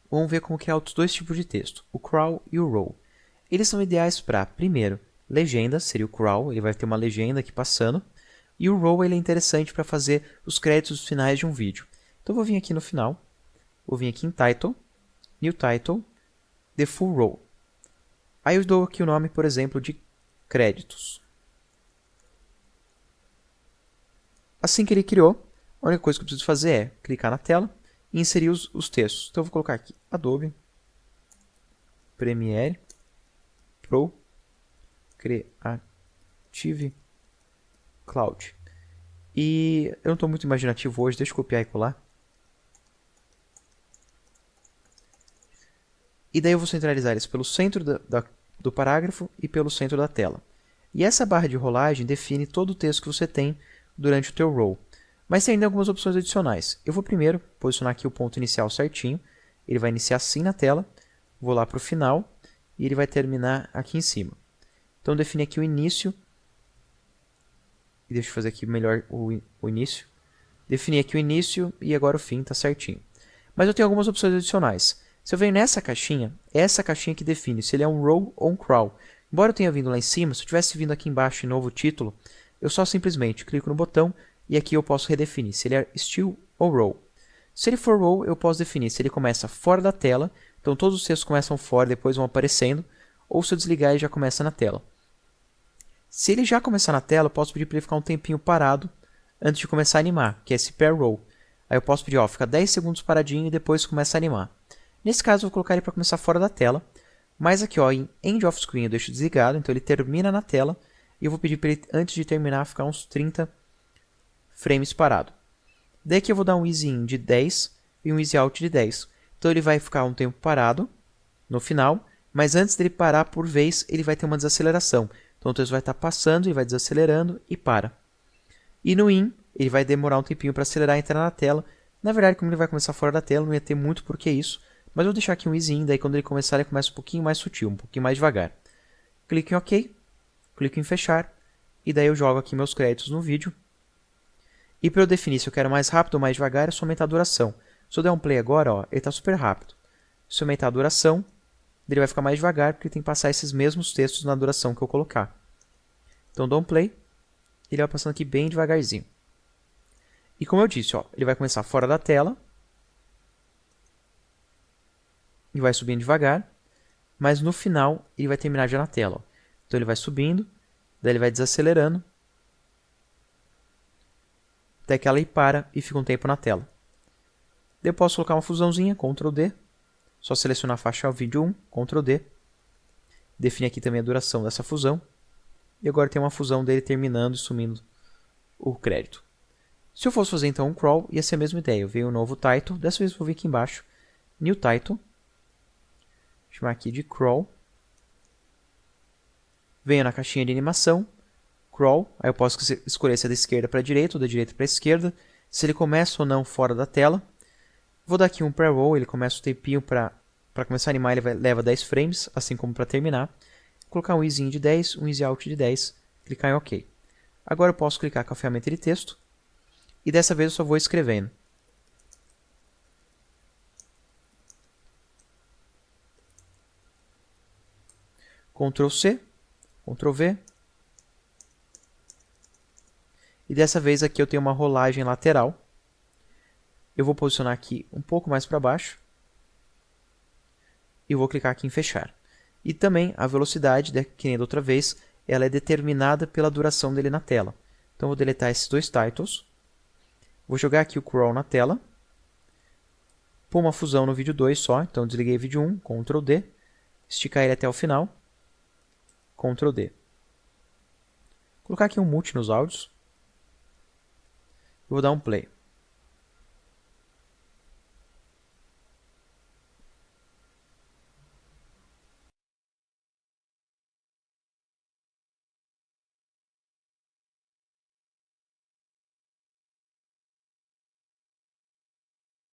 vamos ver como que é outros dois tipos de texto, o crawl e o roll. Eles são ideais para, primeiro, legenda, seria o crawl, ele vai ter uma legenda aqui passando, e o roll ele é interessante para fazer os créditos finais de um vídeo. Então eu vou vir aqui no final, vou vir aqui em Title, New Title, The Full Roll. Aí eu dou aqui o nome, por exemplo, de créditos. Assim que ele criou, a única coisa que eu preciso fazer é clicar na tela e inserir os textos. Então eu vou colocar aqui Adobe Premiere Pro Creative Cloud. E eu não estou muito imaginativo hoje, deixa eu copiar e colar. E daí eu vou centralizar eles pelo centro do parágrafo e pelo centro da tela. E essa barra de rolagem define todo o texto que você tem durante o teu roll. Mas tem ainda algumas opções adicionais. Eu vou primeiro posicionar aqui o ponto inicial certinho. Ele vai iniciar assim na tela. Vou lá para o final e ele vai terminar aqui em cima. Então define aqui o início. E deixa eu fazer aqui melhor o início. Defini aqui o início e agora o fim, está certinho. Mas eu tenho algumas opções adicionais. Se eu venho nessa caixinha, é essa caixinha que define se ele é um roll ou um crawl. Embora eu tenha vindo lá em cima, se eu tivesse vindo aqui embaixo em novo título, eu só simplesmente clico no botão e aqui eu posso redefinir se ele é still ou roll. Se ele for roll, eu posso definir se ele começa fora da tela, então todos os textos começam fora e depois vão aparecendo, ou se eu desligar ele já começa na tela. Se ele já começar na tela, eu posso pedir para ele ficar um tempinho parado antes de começar a animar, que é esse pair roll. Aí eu posso pedir, ó, fica 10 segundos paradinho e depois começa a animar. Nesse caso, eu vou colocar ele para começar fora da tela. Mas aqui, ó, em End of Screen eu deixo desligado, então ele termina na tela. E eu vou pedir para ele, antes de terminar, ficar uns 30 frames parado. Daí aqui eu vou dar um Easy In de 10 e um Easy Out de 10. Então ele vai ficar um tempo parado no final, mas antes dele parar por vez, ele vai ter uma desaceleração. Então o texto vai estar passando e vai desacelerando e para. E no In, ele vai demorar um tempinho para acelerar e entrar na tela. Na verdade, como ele vai começar fora da tela, não ia ter muito por que isso. Mas eu vou deixar aqui um Easy In, daí quando ele começar, ele começa um pouquinho mais sutil, um pouquinho mais devagar. Clico em OK, clico em Fechar, e daí eu jogo aqui meus créditos no vídeo. E para eu definir se eu quero mais rápido ou mais devagar, é só aumentar a duração. Se eu der um play agora, ó, ele está super rápido. Se eu aumentar a duração, ele vai ficar mais devagar, porque tem que passar esses mesmos textos na duração que eu colocar. Então dou um play, ele vai passando aqui bem devagarzinho. E como eu disse, ó, ele vai começar fora da tela, e vai subindo devagar, mas no final ele vai terminar já na tela. Ó. Então ele vai subindo, daí ele vai desacelerando, até que ela para e fica um tempo na tela. Daí eu posso colocar uma fusãozinha, Ctrl D, só selecionar a faixa vídeo 1, Ctrl D, definir aqui também a duração dessa fusão, e agora tem uma fusão dele terminando e sumindo o crédito. Se eu fosse fazer então um crawl, ia ser a mesma ideia. Eu venho um novo title, dessa vez eu vou vir aqui embaixo, New Title, chamar aqui de crawl, venho na caixinha de animação, crawl, aí eu posso escolher se é da esquerda para a direita ou da direita para a esquerda, se ele começa ou não fora da tela. Vou dar aqui um pre-roll, ele começa o tempinho para começar a animar, ele leva 10 frames, assim como para terminar. Vou colocar um Easy In de 10, um Easy Out de 10, clicar em OK. Agora eu posso clicar com a ferramenta de texto, e dessa vez eu só vou escrevendo. Ctrl C, Ctrl V. E dessa vez aqui eu tenho uma rolagem lateral. Eu vou posicionar aqui um pouco mais para baixo. E vou clicar aqui em fechar. E também a velocidade, que nem da outra vez, ela é determinada pela duração dele na tela. Então eu vou deletar esses dois titles. Vou jogar aqui o crawl na tela. Pôr uma fusão no vídeo 2 só. Então desliguei o vídeo 1, Ctrl D. Esticar ele até o final. Ctrl D. Colocar aqui um mute nos áudios. Vou dar um play.